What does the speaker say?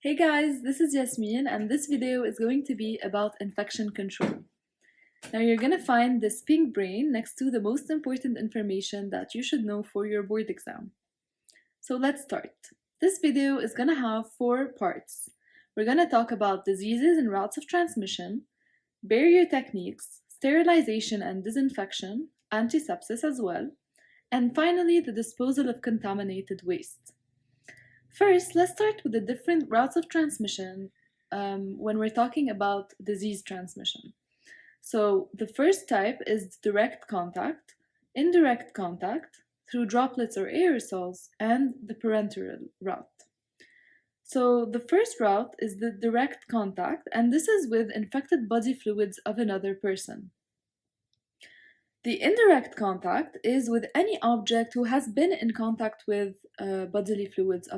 Hey guys, this is Yasmin and this video is going to be about infection control. Now you're gonna find this pink brain next to the most important information that you should know for your board exam. So let's start. This video is gonna have 4 parts. We're gonna talk about diseases and routes of transmission, barrier techniques, sterilization and disinfection, antisepsis as well, and finally the disposal of contaminated waste. First, let's start with the different routes of transmission when we're talking about disease transmission. So, the first type is direct contact, indirect contact, through droplets or aerosols, and the parenteral route. So, the first route is the direct contact, and this is with infected body fluids of another person. The indirect contact is with any object who has been in contact with bodily fluids of